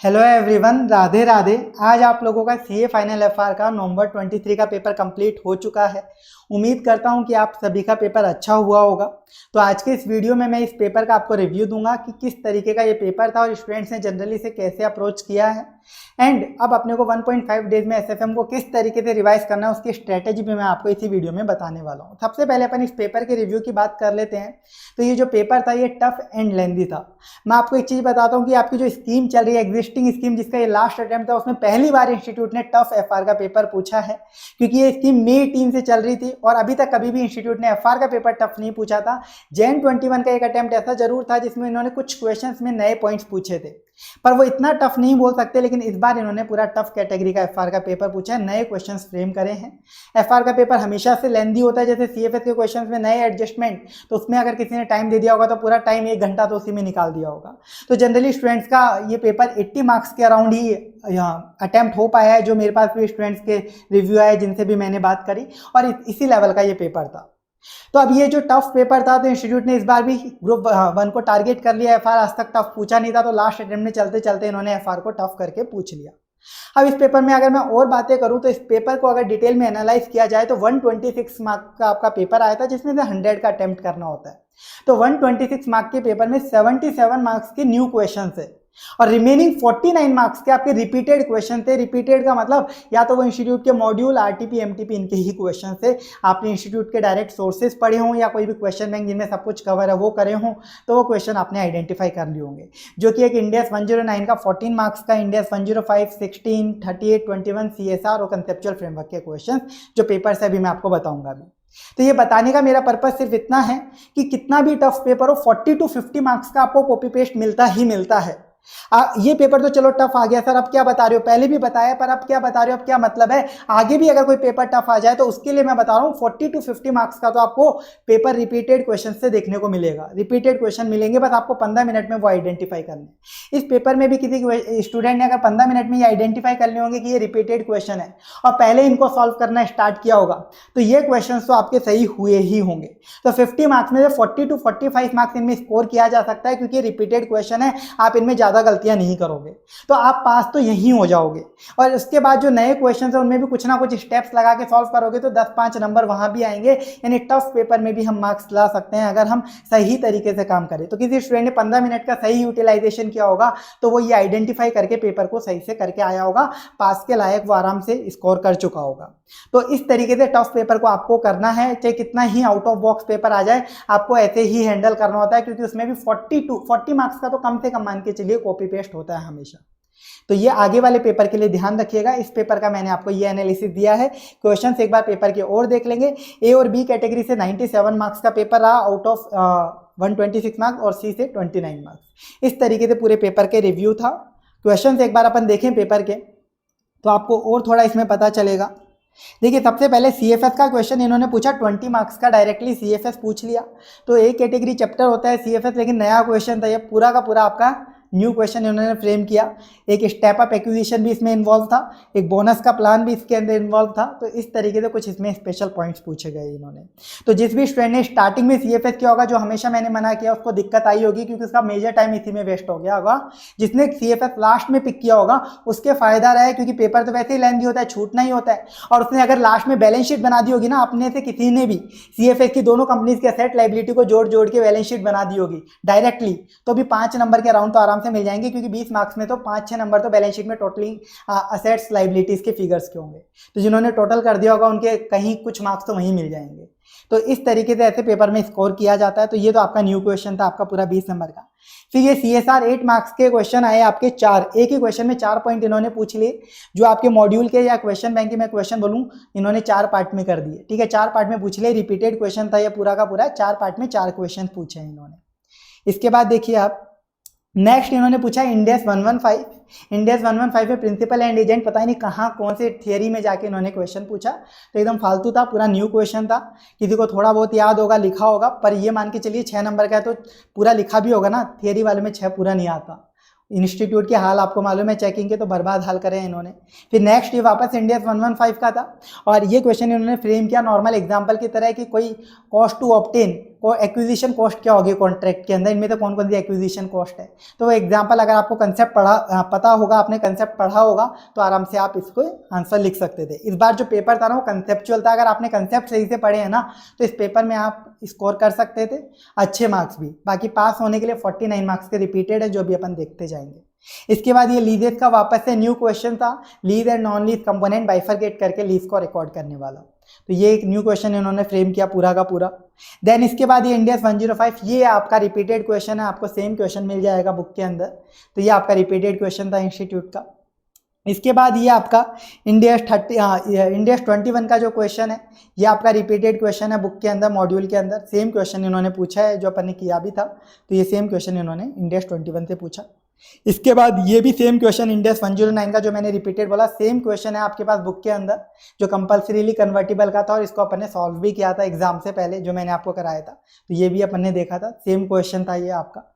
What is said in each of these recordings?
Hello everyone, Radhe Radhe. आज आप लोगों का सीए फाइनल एफआर का नवंबर 23 का पेपर कंप्लीट हो चुका है। उम्मीद करता हूं कि आप सभी का पेपर अच्छा हुआ होगा। तो आज के इस वीडियो में मैं इस पेपर का आपको रिव्यू दूंगा कि किस तरीके का ये पेपर था और स्टूडेंट्स ने जनरली इसे कैसे अप्रोच किया है। एंड अब अपने को 1.5 डेज में एसएफएम को किस तरीके से रिवाइज करना है उसकी स्ट्रेटेजी भी मैं आपको इसी वीडियो में बताने वाला हूँ। सबसे पहले अपन इस पेपर के रिव्यू की बात कर लेते हैं। तो ये जो पेपर था ये टफ एंड लेंदी था। मैं आपको एक चीज़ बताता हूँ कि आपकी जो स्कीम चल रही है, एग्जिस्टिंग स्कीम जिसका ये लास्ट अटेम्प्ट था, उसमें पहली बार इंस्टीट्यूट ने टफ एफआर का पेपर पूछा है। क्योंकि ये स्कीम मई 3 से चल रही थी और अभी तक कभी भी इंस्टीट्यूट ने एफआर का पेपर टफ नहीं पूछा था। जैन 21 का एक अटेम्प्ट ऐसा जरूर था जिसमें इन्होंने कुछ क्वेश्चंस में नए पॉइंट्स पूछे थे, पर वो इतना टफ नहीं बोल सकते। लेकिन इस बार इन्होंने पूरा टफ कैटेगरी का एफआर का पेपर पूछा है, नए क्वेश्चंस फ्रेम करे हैं। एफआर का पेपर हमेशा से लेंदी होता है, जैसे सीएफएस के क्वेश्चंस में नए एडजस्टमेंट, तो उसमें अगर किसी ने टाइम दे दिया होगा तो पूरा टाइम 1 घंटा तो उसी में निकाल दिया होगा। तो जनरली स्टूडेंट्स का ये पेपर 80 मार्क्स के अराउंड ही अटेम्प्ट हो पाया है, जो मेरे पास भी स्टूडेंट्स के रिव्यू आए जिनसे भी मैंने बात करी, और इसी लेवल का ये पेपर था। तो अब ये जो टफ पेपर था, तो इंस्टीट्यूट ने इस बार भी ग्रुप 1 को टारगेट कर लिया। एफआर आज तक टफ पूछा नहीं था, तो लास्ट अटेम्प्ट में चलते चलते इन्होंने एफआर को टफ करके पूछ लिया। अब इस पेपर में अगर मैं और बातें करूं तो इस पेपर को अगर डिटेल में एनालाइज किया जाए तो 126 मार्क का आपका पेपर आया था, जिसमें से 100 का अटेम्प्ट करना होता है। तो 126 मार्क के पेपर में 77 मार्क्स के न्यू क्वेश्चन है और रिमेनिंग 49 मार्क्स के आपके रिपीटेड क्वेश्चन थे। रिपीटेड का मतलब या तो वो इंस्टीट्यूट के मॉड्यूल, आरटीपी, एमटीपी इनके ही क्वेश्चन थे। आपने इंस्टीट्यूट के डायरेक्ट सोर्सेज पढ़े हों या कोई भी क्वेश्चन बैंक जिनमें सब कुछ कवर है वो करे हों, तो वो क्वेश्चन आपने आइडेंटिफाई कर लिए होंगे। जो कि एक इंडियस 109 का 14 मार्क्स का, इंडियस 105 16 38 21 सीएसआर और कंसेप्चुअल फ्रेमवर्क के क्वेश्चन जो पेपर से अभी मैं आपको बताऊंगा अभी। तो ये बताने का मेरा पर्पस सिर्फ इतना है कि कितना भी टफ पेपर हो, 40 to 50 मार्क्स का आपको कॉपी पेस्ट मिलता ही मिलता है। ये पेपर तो चलो टफ आ गया सर, अब क्या बता रहे हो, पहले भी बताया पर अब क्या बता रहे हो, अब क्या मतलब है। आगे भी अगर कोई पेपर टफ आ जाए तो उसके लिए मैं बता रहा हूँ 40 to 50 मार्क्स का तो आपको पेपर रिपीटेड क्वेश्चन से देखने को मिलेगा। रिपीटेड क्वेश्चन मिलेंगे, बस आपको 15 मिनट में वो आइडेंटिफाई करने। इस पेपर में भी किसी स्टूडेंट ने अगर 15 मिनट में ये आइडेंटिफाई कर लिए होंगे कि ये रिपीटेड क्वेश्चन है और पहले इनको सॉल्व करना स्टार्ट किया होगा, तो ये क्वेश्चन तो आपके सही हुए ही होंगे। तो 50 मार्क्स में से 40 to 45 मार्क्स इनमें स्कोर किया जा सकता है, क्योंकि रिपीटेड क्वेश्चन है, आप इनमें ज्यादा गलतियां नहीं करोगे तो आप पास तो यहीं हो जाओगे। और उसके बाद जो नए क्वेश्चन है उनमें भी कुछ ना कुछ स्टेप्स लगा के सॉल्व करोगे तो 10-5 नंबर वहां भी आएंगे। यानी टफ पेपर में भी हम मार्क्स ला सकते हैं अगर हम सही तरीके से काम करें। तो किसी स्टूडेंट ने 15 मिनट का सही यूटिलाइजेशन किया होगा तो वो ये आइडेंटिफाई करके पेपर को सही से करके आया होगा, पास के लायक वो आराम से स्कोर कर चुका होगा। तो इस तरीके से टफ पेपर को आपको करना है, चाहे कितना ही आउट ऑफ बॉक्स पेपर आ जाए, आपको ऐसे ही हैंडल करना होता है, क्योंकि उसमें भी 40 मार्क्स का तो कम से कम मान के चलिए कॉपी पेस्ट होता है हमेशा। तो ये आगे वाले पेपर के लिए ध्यान रखिएगा। इस पेपर का मैंने आपको ये एनालिसिस दिया है। क्वेश्चंस एक बार पेपर के और देख लेंगे। ए और बी कैटेगरी से 97 मार्क्स का पेपर रहा आउट ऑफ 126 मार्क्स और सी से 29 मार्क्स। इस तरीके से पूरे पेपर के रिव्यू था। क्वेश्चंस एक बार अपन देखें पेपर के तो आपको और थोड़ा इसमें पता चलेगा। देखिए, सबसे पहले सीएफएस का क्वेश्चन इन्होंने पूछा 20 मार्क्स का, डायरेक्टली सीएफएस पूछ लिया। तो एक कैटेगरी चैप्टर होता है सीएफएस, लेकिन नया क्वेश्चन था, ये पूरा का पूरा आपका न्यू क्वेश्चन इन्होंने फ्रेम किया। एक स्टेप अप एक्विजिशन भी इसमें इन्वॉल्व था, एक बोनस का प्लान भी इसके अंदर इन्वॉल्व था। तो इस तरीके से कुछ इसमें स्पेशल पॉइंट्स पूछे गए इन्होंने। तो जिस भी स्टूडेंट ने स्टार्टिंग में सीएफएस किया होगा, जो हमेशा मैंने मना किया, उसको दिक्कत आई होगी, क्योंकि उसका मेजर टाइम इसी में वेस्ट हो गया होगा। जिसने सीएफएस लास्ट में पिक किया होगा उसके फायदा रहा है, क्योंकि पेपर तो वैसे ही लेंथी होता है, छूटना ही होता है। और उसने अगर लास्ट में बैलेंस शीट बना दी होगी ना, अपने से किसी ने भी सीएफएस की दोनों कंपनीज के एसेट लायबिलिटी को जोड़ जोड़ के बैलेंस शीट बना दी होगी डायरेक्टली, तो भी 5 नंबर के अराउंड तो आराम से मिल जाएंगे, क्योंकि 20 मार्क्स में तो 5-6 नंबर तो बैलेंस शीट में टोटली असेट्स लायबिलिटीज के फिगर्स के होंगे। तो जिन्होंने टोटल कर दिया होगा उनके कहीं कुछ मार्क्स तो वहीं मिल जाएंगे। तो इस तरीके से ऐसे पेपर में स्कोर किया जाता है। तो ये तो आपका न्यू क्वेश्चन था, आपका पूरा 20 नंबर का। फिर ये सीएसआर 8 मार्क्स के क्वेश्चन आए आपके 4, एक ही क्वेश्चन में 4 पॉइंट इन्होंने पूछ लिए। जो आपके मॉड्यूल के या क्वेश्चन बैंक के मैं क्वेश्चन बोलूं, इन्होंने 4 पार्ट में कर दिए। ठीक है, 4 पार्ट में पूछ लिए। रिपीटेड क्वेश्चन था ये पूरा का पूरा, 4 पार्ट में 4 क्वेश्चन पूछे हैं इन्होंने। इसके बाद देखिए आप, नेक्स्ट इन्होंने पूछा इंडेस 115। इंडेस 115 में प्रिंसिपल एंड एजेंट, पता ही नहीं कहाँ कौन से थियरी में जाके इन्होंने क्वेश्चन पूछा। तो एकदम फालतू था, पूरा न्यू क्वेश्चन था। किसी को थोड़ा बहुत याद होगा, लिखा होगा, पर ये मान के चलिए 6 नंबर का है तो पूरा लिखा भी होगा ना। थियरी वाले में 6 पूरा नहीं आता, इंस्टीट्यूट के हाल आपको मालूम है, चेकिंग के तो बर्बाद हाल करे हैं इन्होंने। फिर नेक्स्ट ये वापस इंडिया 115 का था और ये क्वेश्चन इन्होंने फ्रेम किया नॉर्मल एग्जांपल की तरह कि कोई कॉस्ट टू ऑब्टेन को एक्विजिशन कॉस्ट क्या होगी कॉन्ट्रैक्ट के अंदर, इनमें तो कौन कौन सी एक्विजिशन कॉस्ट है। तो वो एग्जाम्पल अगर आपको कंसेप्ट पता होगा, आपने कंसेप्ट पढ़ा होगा तो आराम से आप इसको आंसर लिख सकते थे। इस बार जो पेपर था ना वो कंसेप्चुअल था, अगर आपने कंसेप्ट सही से पढ़े हैं ना तो इस पेपर में आप स्कोर कर सकते थे अच्छे मार्क्स भी। बाकी पास होने के लिए 49 मार्क्स के रिपीटेड है जो भी अपन देखते जाएंगे। इसके बाद ये लीजेस का वापस से न्यू क्वेश्चन था, lease and non lease component bifurcate करके लीज को रिकॉर्ड करने वाला। तो ये एक न्यू क्वेश्चन इन्होंने फ्रेम किया पूरा का पूरा। देन इसके बाद ये इंडिया 105, ये आपका रिपीटेड क्वेश्चन है, आपको सेम क्वेश्चन मिल जाएगा बुक के अंदर। तो ये आपका रिपीटेड क्वेश्चन था इंस्टीट्यूट का। इसके बाद ये आपका इंडिया 21 का जो क्वेश्चन है ये आपका रिपीटेड क्वेश्चन है बुक के अंदर, मॉड्यूल के अंदर सेम क्वेश्चन इन्होंने पूछा है जो अपन ने किया भी था। तो ये सेम क्वेश्चन इन्होंने इंडिया 21 से पूछा। इसके बाद ये भी सेम क्वेश्चन इंडिया 109 का जो मैंने रिपीटेड बोला सेम क्वेश्चन है आपके पास बुक के अंदर, जो कंपल्सरीली कन्वर्टिबल का था और इसको अपन ने सॉल्व भी किया था एग्जाम से पहले जो मैंने आपको कराया था। तो ये भी अपन ने देखा था, सेम क्वेश्चन था ये आपका।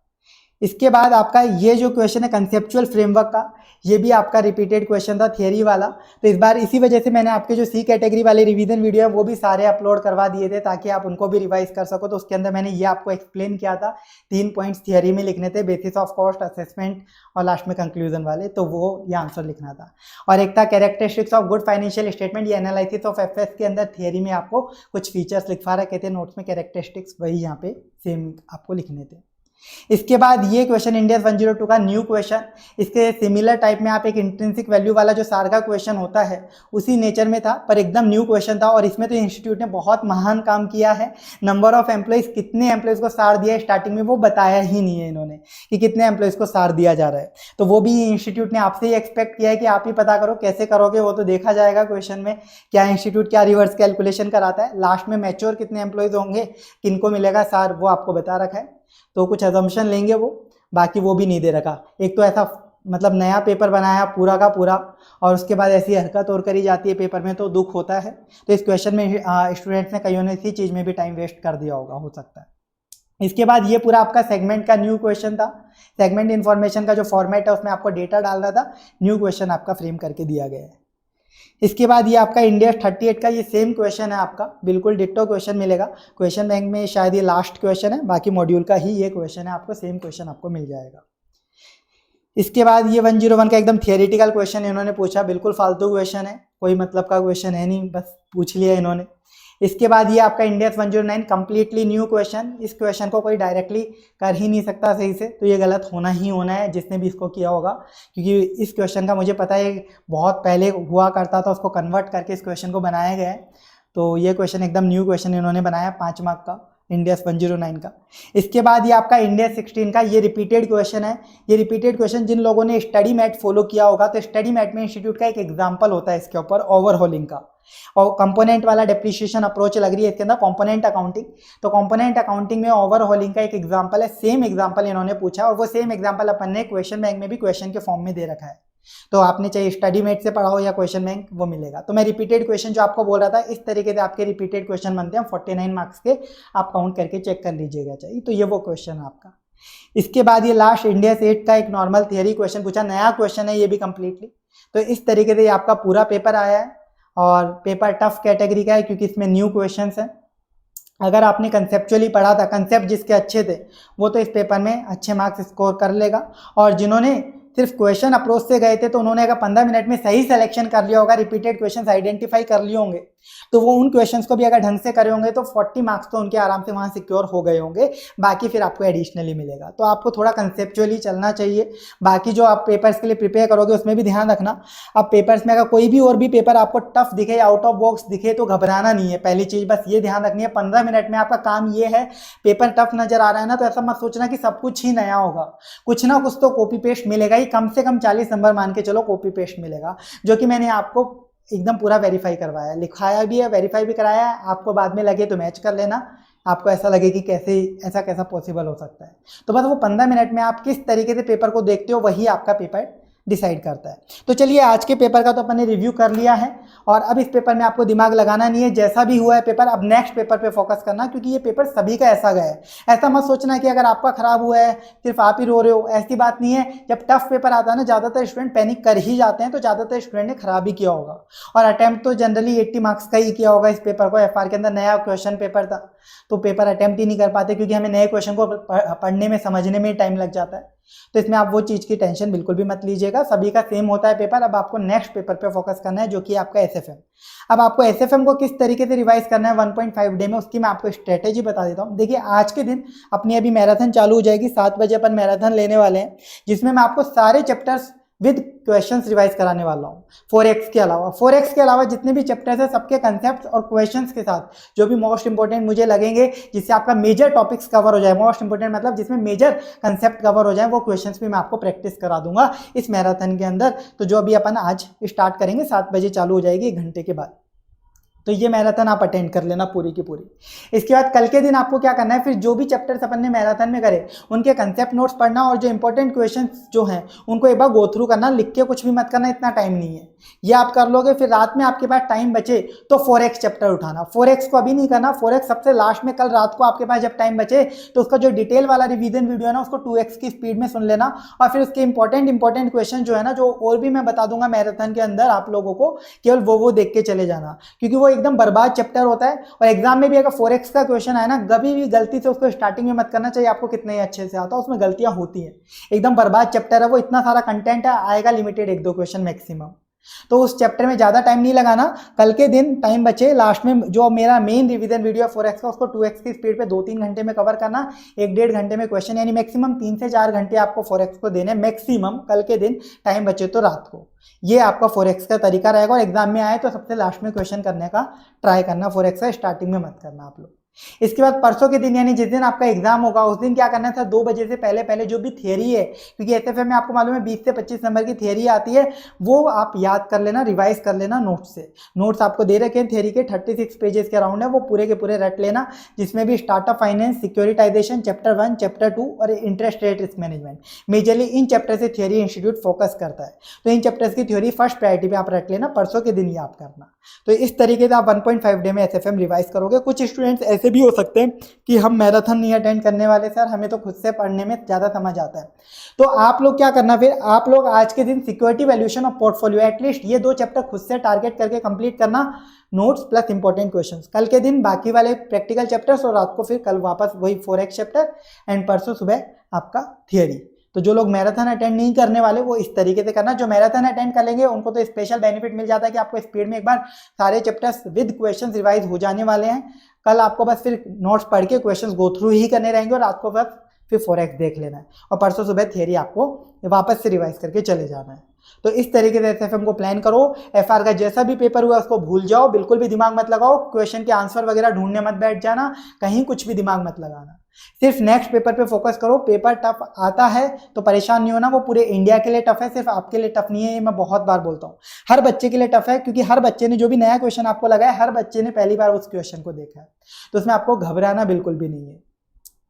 इसके बाद आपका ये जो क्वेश्चन है कंसेप्चुअल फ्रेमवर्क का, ये भी आपका रिपीटेड क्वेश्चन था थियरी वाला। तो इस बार इसी वजह से मैंने आपके जो सी कैटेगरी वाले रिवीजन वीडियो है वो भी सारे अपलोड करवा दिए थे ताकि आप उनको भी रिवाइज कर सको। तो उसके अंदर मैंने ये आपको एक्सप्लेन किया था, 3 पॉइंट्स थियरी में लिखने थे, बेसिस ऑफ कॉस्ट, असेसमेंट और लास्ट में कंक्लूजन वाले। तो वो ये आंसर लिखना था। और एक था characteristics of good financial statement, ये एनालिसिस ऑफ एफएस के अंदर थियरी में आपको कुछ फीचर्स लिखवा रखे थे नोट्स में, कैरेक्टरिस्टिक्स वही यहाँ पे सेम आपको लिखने थे। इसके बाद ये क्वेश्चन इंडिया 102 का न्यू क्वेश्चन, इसके सिमिलर टाइप में आप एक इंट्रिंसिक वैल्यू वाला जो सार का क्वेश्चन होता है उसी नेचर में था पर एकदम न्यू क्वेश्चन था। और इसमें तो इंस्टीट्यूट ने बहुत महान काम किया है, नंबर ऑफ एम्प्लॉइज, कितने एम्प्लॉइज को सार दिया है स्टार्टिंग में वो बताया ही नहीं है इन्होंने कि कितने एम्प्लॉइज को सार दिया जा रहा है। तो वो भी इंस्टीट्यूट ने आपसे ही एक्सपेक्ट किया है कि आप ही पता करो, कैसे करोगे वो तो देखा जाएगा क्वेश्चन में, क्या इंस्टीट्यूट क्या रिवर्स कैलकुलेशन कराता है, लास्ट में मैच्योर कितने एम्प्लॉइज होंगे, किनको मिलेगा सार, वो आपको बता रखा है। तो कुछ अजम्पशन लेंगे वो, बाकी वो भी नहीं दे रखा। एक तो ऐसा मतलब नया पेपर बनाया पूरा का पूरा और उसके बाद ऐसी हरकत और करी जाती है पेपर में, तो दुख होता है। तो इस क्वेश्चन में स्टूडेंट्स ने कईयों ने इसी चीज़ में भी टाइम वेस्ट कर दिया होगा, हो सकता है। इसके बाद ये पूरा आपका सेगमेंट का न्यू क्वेश्चन था, सेगमेंट इन्फॉर्मेशन का जो फॉर्मेट है उसमें आपको डेटा डालना था, न्यू क्वेश्चन आपका फ्रेम करके दिया गया है। इसके बाद ये आपका इंडिया 38 का ये सेम क्वेश्चन है आपका, बिल्कुल डिट्टो क्वेश्चन मिलेगा। क्वेश्चन बैंक में शायद ये लास्ट क्वेश्चन है, बाकी मॉड्यूल का ही ये क्वेश्चन है, आपको सेम क्वेश्चन आपको मिल जाएगा। इसके बाद ये 101 का एकदम थियोरेटिकल क्वेश्चन इन्होंने पूछा, बिल्कुल फालतू क्वेश्चन है, कोई मतलब का क्वेश्चन है नहीं, बस पूछ लिया इन्होंने। इसके बाद ये आपका इंडिया 109 कंप्लीटली न्यू क्वेश्चन, इस क्वेश्चन को कोई डायरेक्टली कर ही नहीं सकता सही से, तो ये गलत होना ही होना है जिसने भी इसको किया होगा, क्योंकि इस क्वेश्चन का मुझे पता है बहुत पहले हुआ करता था, उसको कन्वर्ट करके इस क्वेश्चन को बनाया गया है। तो ये क्वेश्चन एकदम न्यू क्वेश्चन इन्होंने बनाया 5 मार्क का इंडिया 109 का। इसके बाद ये आपका इंडिया 16 का ये रिपीटेड क्वेश्चन है। ये रिपीटेड क्वेश्चन जिन लोगों ने स्टडी मैट फॉलो किया होगा, तो स्टडी मैट में इंस्टीट्यूट का एक एग्जाम्पल होता है इसके ऊपर ओवरहॉलिंग का, और कंपोनेंट वाला डेप्रिसिएशन अप्रोच लग रही है इसके अंदर कंपोनेंट अकाउंटिंग। तो कंपोनेंट अकाउंटिंग में ओवरहॉलिंग का एक एग्जांपल है, सेम एग्जांपल इन्होंने पूछा और वो सेम एग्जांपल अपन ने क्वेश्चन बैंक में भी क्वेश्चन के फॉर्म में दे रखा है। तो आपने चाहे स्टडी मेट से पढ़ा हो या क्वेश्चन बैंक, वो मिलेगा। तो मैं रिपीटेड क्वेश्चन जो आपको बोल रहा था, इस तरीके से आपके रिपीटेड क्वेश्चन बनते हैं 49 मार्क्स के, आप काउंट करके चेक कर लीजिएगा चाहिए। तो ये वो क्वेश्चन है आपका। इसके बाद ये लास्ट इंडिया 8 का एक नॉर्मल थियरी क्वेश्चन पूछा, नया क्वेश्चन है ये भी कंप्लीटली। तो इस तरीके से आपका पूरा पेपर आया है और पेपर टफ कैटेगरी का है क्योंकि इसमें न्यू क्वेश्चंस हैं। अगर आपने कंसेप्चुअली पढ़ा था, कंसेप्ट जिसके अच्छे थे वो तो इस पेपर में अच्छे मार्क्स स्कोर कर लेगा, और जिन्होंने सिर्फ क्वेश्चन अप्रोच से गए थे तो उन्होंने अगर 15 मिनट में सही सिलेक्शन कर लिया होगा, रिपीटेड क्वेश्चंस आइडेंटिफाई कर लिए होंगे, तो वो उन क्वेश्चंस को भी अगर ढंग से करे होंगे तो 40 मार्क्स तो उनके आराम से वहाँ सिक्योर हो गए होंगे, बाकी फिर आपको एडिशनली मिलेगा। तो आपको थोड़ा कंसेप्चुअली चलना चाहिए। बाकी जो आप पेपर्स के लिए प्रिपेयर करोगे उसमें भी ध्यान रखना, अब पेपर्स में अगर कोई भी और भी पेपर आपको टफ दिखे, आउट ऑफ बॉक्स दिखे, तो घबराना नहीं है। पहली चीज़ बस ये ध्यान रखनी है, 15 मिनट में आपका काम ये है, पेपर टफ नजर आ रहा है ना, तो ऐसा मत सोचना कि सब कुछ ही नया होगा, कुछ ना कुछ तो कॉपी पेस्ट मिलेगा ही, कम से कम 40 नंबर मान के चलो कॉपी पेस्ट मिलेगा, जो कि मैंने आपको एकदम पूरा वेरीफाई करवाया, लिखाया भी है, वेरीफाई भी कराया है। आपको बाद में लगे तो मैच कर लेना, आपको ऐसा लगे कि कैसे ऐसा कैसा पॉसिबल हो सकता है। तो बस वो 15 मिनट में आप किस तरीके से पेपर को देखते हो वही आपका पेपर डिसाइड करता है। तो चलिए आज के पेपर का तो अपन ने रिव्यू कर लिया है और अब इस पेपर में आपको दिमाग लगाना नहीं है, जैसा भी हुआ है पेपर अब नेक्स्ट पेपर पे फोकस करना, क्योंकि ये पेपर सभी का ऐसा गया है। ऐसा मत सोचना कि अगर आपका खराब हुआ है सिर्फ आप ही रो रहे हो, ऐसी बात नहीं है। जब टफ पेपर आता है ना ज़्यादातर स्टूडेंट पैनिक कर ही जाते हैं, तो ज़्यादातर स्टूडेंट ने खराब ही किया होगा और अटेम्प्ट तो जनरली 80 मार्क्स का ही किया होगा। इस पेपर को एफआर के अंदर नया क्वेश्चन पेपर था तो पेपर अटेम्प्ट ही नहीं कर पाते, क्योंकि हमें नए क्वेश्चन को पढ़ने में समझने में टाइम लग जाता है। तो इसमें आप वो चीज़ की टेंशन बिल्कुल भी मत लीजिएगा, सभी का सेम होता है पेपर। अब आपको नेक्स्ट पेपर पे फोकस करना है जो कि आपका एसएफएम। अब आपको एसएफएम को किस तरीके से रिवाइज करना है 1.5 डे में, उसकी मैं आपको स्ट्रेटेजी बता देता हूँ। देखिए आज के दिन अपनी अभी मैराथन चालू हो जाएगी, 7 बजे अपन मैराथन लेने वाले हैं, जिसमें मैं आपको सारे चैप्टर्स विद क्वेश्चंस रिवाइज कराने वाला हूँ। 4x के अलावा जितने भी चैप्टर्स हैं सबके कंसेप्ट और क्वेश्चंस के साथ जो भी मोस्ट इंपॉर्टेंट मुझे लगेंगे, जिससे आपका मेजर टॉपिक्स कवर हो जाए। मोस्ट इंपॉर्टेंट मतलब जिसमें मेजर कंसेप्ट कवर हो जाए, वो क्वेश्चंस भी मैं आपको प्रैक्टिस करा दूंगा इस मैराथन के अंदर। तो जो अभी अपन आज स्टार्ट करेंगे 7 बजे चालू हो जाएगी 1 घंटे के बाद, तो ये मैराथन आप अटेंड कर लेना पूरी की पूरी। इसके बाद कल के दिन आपको क्या करना है, फिर जो भी चैप्टर्स अपन ने मैराथन में करे उनके कंसेप्ट नोट्स पढ़ना और जो इंपॉर्टेंट क्वेश्चंस जो हैं उनको एक बार गो थ्रू करना, लिख के कुछ भी मत करना, इतना टाइम नहीं है। ये आप कर लोगे, फिर रात में आपके पास टाइम बचे तो 4x चैप्टर उठाना। 4x को अभी नहीं करना, 4x सबसे लास्ट में, कल रात को आपके पास जब टाइम बचे तो उसका जो डिटेल वाला रिवीजन वीडियो है ना उसको 2x की स्पीड में सुन लेना और फिर उसके इंपॉर्टेंट क्वेश्चन जो है ना, जो और भी मैं बता दूंगा मैराथन के अंदर आप लोगों को, केवल वो देख के चले जाना, क्योंकि वो एकदम बर्बाद चैप्टर होता है। और एग्जाम में भी अगर 4x का क्वेश्चन आए ना, कभी भी गलती से उसको स्टार्टिंग में मत करना, चाहिए आपको कितने ही अच्छे से आता है, उसमें गलतियां होती हैं। एकदम बर्बाद चैप्टर है वो, इतना सारा कंटेंट है, आएगा लिमिटेड 1-2 क्वेश्चन मैक्सिमम। तो उस चैप्टर में ज़्यादा टाइम नहीं लगाना। कल के दिन टाइम बचे लास्ट में जो मेरा मेन रिवीजन वीडियो है 4x का, उसको 2x की स्पीड पे 2-3 घंटे में कवर करना, 1-1.5 घंटे में क्वेश्चन, यानी मैक्सिमम 3 से 4 घंटे आपको 4x को देने मैक्सिमम। कल के दिन टाइम बचे तो रात को, ये आपका 4x का तरीका रहेगा। और एग्जाम में आए तो सबसे लास्ट में क्वेश्चन करने का ट्राई करना 4x का, स्टार्टिंग में मत करना आप लोग। इसके बाद परसों के दिन यानी जिस दिन आपका एग्जाम होगा उस दिन क्या करना था, 2 बजे से पहले जो भी थियरी है, क्योंकि एसएफएम में आपको मालूम है 20 से 25 नंबर की थियरी आती है, वो आप याद कर लेना, रिवाइज कर लेना नोट्स से। नोट्स आपको दे रखे हैं थियरी के 36 पेजेस के अराउंड है, वो पूरे के पूरे रट लेना, जिसमें भी startup finance, securitisation chapter 1, chapter 2 और interest rate risk management, majorly इन चैप्टर से थियरी इंस्टीट्यूट फोकस करता है। तो इन चैप्टर्स की थ्योरी फर्स्ट प्रायोरिटी पे आप रट लेना, परसों के दिन ही आप करना। तो इस तरीके से आप 1.5 डे में एसएफएम रिवाइज करोगे। कुछ स्टूडेंट्स ऐसे भी हो सकते हैं कि हम मैराथन नहीं अटेंड करने वाले सर, हमें तो खुद से पढ़ने में ज़्यादा समझ आता है। तो आप लोग क्या करना, फिर आप लोग आज के दिन सिक्योरिटी वैल्यूएशन और पोर्टफोलियो एटलीस्ट ये 2 चैप्टर खुद से टारगेट करके कंप्लीट करना, नोट्स प्लस इंपॉर्टेंट क्वेश्चंस। कल के दिन बाकी वाले प्रैक्टिकल चैप्टर्स और रात को फिर कल वापस वही 4x चैप्टर एंड परसों सुबह आपका थियरी। तो जो लोग मैराथन अटेंड नहीं करने वाले वो इस तरीके से करना, जो मैराथन अटेंड कर लेंगे उनको तो स्पेशल बेनिफिट मिल जाता है कि आपको स्पीड में एक बार सारे चैप्टर्स विद क्वेश्चंस रिवाइज हो जाने वाले हैं। कल आपको बस फिर नोट्स पढ़ के क्वेश्चंस गो थ्रू ही करने रहेंगे और रात को बस फिर 4x देख लेना है और परसों सुबह थियरी आपको वापस से रिवाइज करके चले जाना है। तो इस तरीके से एसएफएम को प्लान करो। एफआर का जैसा भी पेपर हुआ उसको भूल जाओ, बिल्कुल भी दिमाग मत लगाओ, क्वेश्चन के आंसर वगैरह ढूंढने मत बैठ जाना, कहीं कुछ भी दिमाग मत लगाना, सिर्फ नेक्स्ट पेपर पे फोकस करो। पेपर टफ आता है तो परेशान नहीं होना, वो पूरे इंडिया के लिए टफ है, सिर्फ आपके लिए टफ नहीं है, ये मैं बहुत बार बोलता हूँ। हर बच्चे के लिए टफ है, क्योंकि हर बच्चे ने जो भी नया क्वेश्चन आपको लगा है, हर बच्चे ने पहली बार उस क्वेश्चन को देखा है, तो उसमें आपको घबराना बिल्कुल भी नहीं है।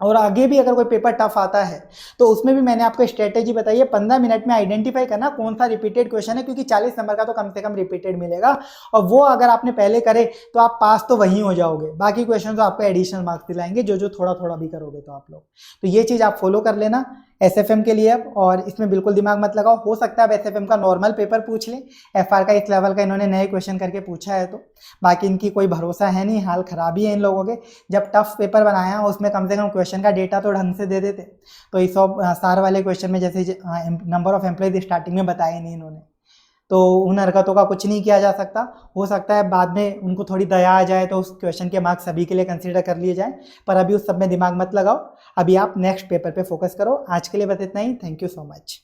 और आगे भी अगर कोई पेपर टफ आता है तो उसमें भी मैंने आपको स्ट्रेटेजी बताई है, 15 मिनट में आइडेंटिफाई करना कौन सा रिपीटेड क्वेश्चन है, क्योंकि 40 नंबर का तो कम से कम रिपीटेड मिलेगा और वो अगर आपने पहले करे तो आप पास तो वहीं हो जाओगे, बाकी क्वेश्चन तो आपको एडिशनल मार्क्स दिलाएंगे जो थोड़ा थोड़ा भी करोगे तो आप लोग। तो ये चीज़ आप फॉलो कर लेना एसएफएम के लिए अब, और इसमें बिल्कुल दिमाग मत लगाओ। हो सकता है अब एसएफएम का नॉर्मल पेपर पूछ ले, एफआर का इस लेवल का इन्होंने नए क्वेश्चन करके पूछा है, तो बाकी इनकी कोई भरोसा है नहीं, हाल खराब ही है इन लोगों के। जब टफ पेपर बनाया उसमें कम से कम क्वेश्चन का डेटा तो ढंग से दे देते, तो इस सार वाले क्वेश्चन में जैसे नंबर ऑफ एम्प्लॉयज स्टार्टिंग में बताए नहीं इन्होंने, तो उन हरकतों का कुछ नहीं किया जा सकता। हो सकता है बाद में उनको थोड़ी दया आ जाए तो उस क्वेश्चन के मार्क्स सभी के लिए कंसीडर कर लिए जाए, पर अभी उस सब में दिमाग मत लगाओ, अभी आप नेक्स्ट पेपर पे फोकस करो। आज के लिए बस इतना ही, थैंक यू सो मच।